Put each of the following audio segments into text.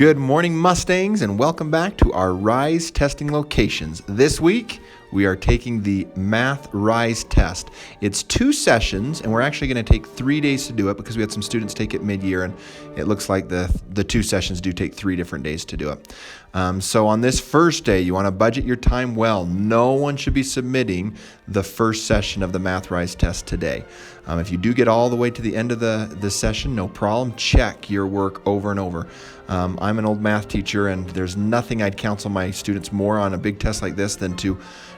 Good morning, Mustangs, and welcome back to our RISE testing locations. This week, we are taking the Math RISE test. It's 2 sessions, and we're actually going to take 3 days to do it because we had some students take it mid-year, and it looks like the 2 sessions do take 3 different days to do it. So on this first day, you want to budget your time well. No one should be submitting the first session of the Math RISE test today. If you do get all the way to the end of the session, no problem. Check your work over and over. I'm an old math teacher, and there's nothing I'd counsel my students more on a big test like this than to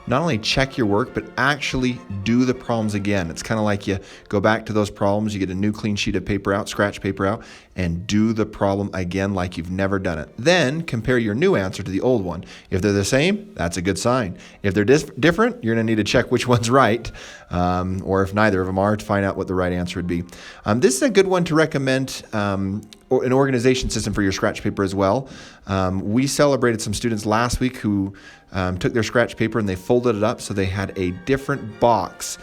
not only check your work, but actually do the problems again. It's kind of like you go back to those problems, you get a new clean sheet of paper out, scratch paper out, and do the problem again like you've never done it. Then compare your new answer to the old one. If they're the same, that's a good sign. If they're different, you're going to need to check which one's right, or if neither of them are, to find out what the right answer would be. This is a good one to recommend an organization system for your scratch paper as well. We celebrated some students last week who took their scratch paper and they folded it up so they had a different box,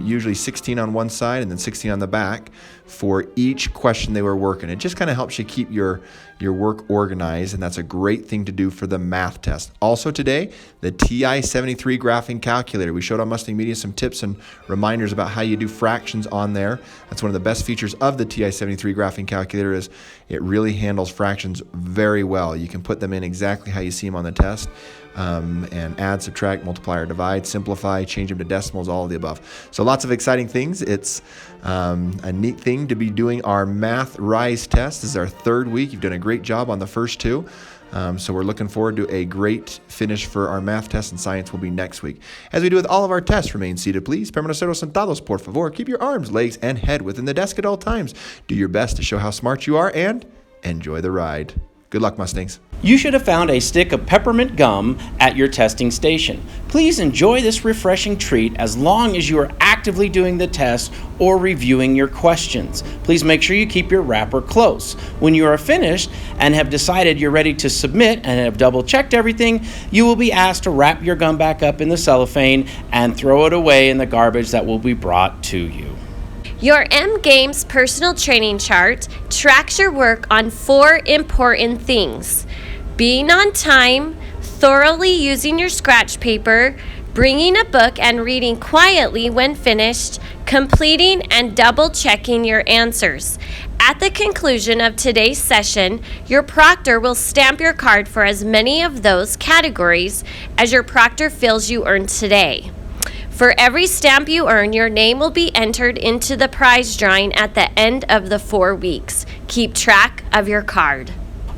usually 16 on one side and then 16 on the back for each question they were working. It just kind of helps you keep your work organized, and that's a great thing to do for the math test. Also today, the TI-73 graphing calculator. We showed on Mustang Media some tips and reminders about how you do fractions on there. That's one of the best features of the TI-73 graphing calculator is it really handles fractions very well. You can put them in exactly how you see them on the test, and add, subtract, multiply, or divide, simplify, change them to decimals, all of the above. So lots of exciting things. It's a neat thing to be doing our Math RISE test. This is our 3rd week. You've done a great job on the first 2. So we're looking forward to a great finish for our math test, and science will be next week. As we do with all of our tests, remain seated, please. Permaneceros sentados, por favor. Keep your arms, legs, and head within the desk at all times. Do your best to show how smart you are, and enjoy the ride. Good luck, Mustangs. You should have found a stick of peppermint gum at your testing station. Please enjoy this refreshing treat as long as you are actively doing the test or reviewing your questions. Please make sure you keep your wrapper close. When you are finished and have decided you're ready to submit and have double-checked everything, you will be asked to wrap your gum back up in the cellophane and throw it away in the garbage that will be brought to you. Your M-Games personal training chart tracks your work on 4 important things: being on time, thoroughly using your scratch paper, bringing a book and reading quietly when finished, completing and double-checking your answers. At the conclusion of today's session, your proctor will stamp your card for as many of those categories as your proctor feels you earned today. For every stamp you earn, your name will be entered into the prize drawing at the end of the 4 weeks. Keep track of your card.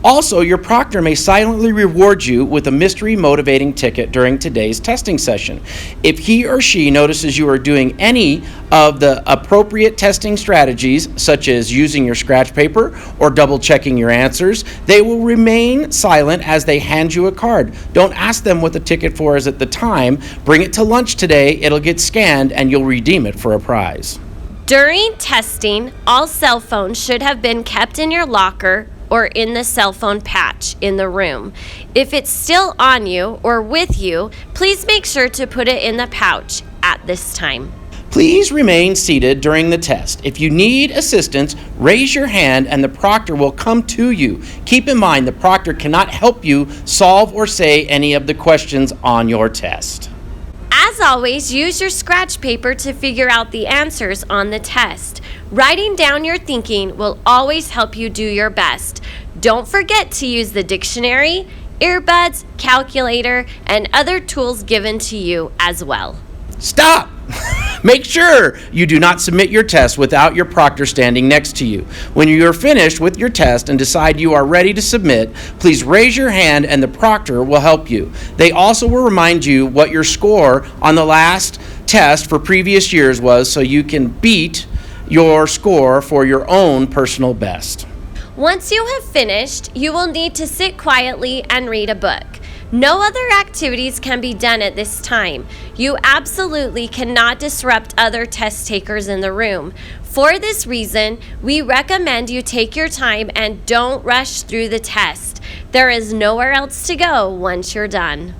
Also, your proctor may silently reward you with a mystery motivating ticket during today's testing session. If he or she notices you are doing any of the appropriate testing strategies, such as using your scratch paper or double-checking your answers, they will remain silent as they hand you a card. Don't ask them what the ticket for is at the time. Bring it to lunch today. It'll get scanned and you'll redeem it for a prize. During testing, all cell phones should have been kept in your locker or in the cell phone patch in the room. If it's still on you or with you, please make sure to put it in the pouch at this time. Please remain seated during the test. If you need assistance, raise your hand and the proctor will come to you. Keep in mind, the proctor cannot help you solve or say any of the questions on your test. As always, use your scratch paper to figure out the answers on the test. Writing down your thinking will always help you do your best. Don't forget to use the dictionary, earbuds, calculator, and other tools given to you as well. Stop! Make sure you do not submit your test without your proctor standing next to you. When you are finished with your test and decide you are ready to submit, please raise your hand and the proctor will help you. They also will remind you what your score on the last test for previous years was so you can beat your score for your own personal best. Once you have finished, you will need to sit quietly and read a book. No other activities can be done at this time. You absolutely cannot disrupt other test takers in the room. For this reason, we recommend you take your time and don't rush through the test. There is nowhere else to go once you're done.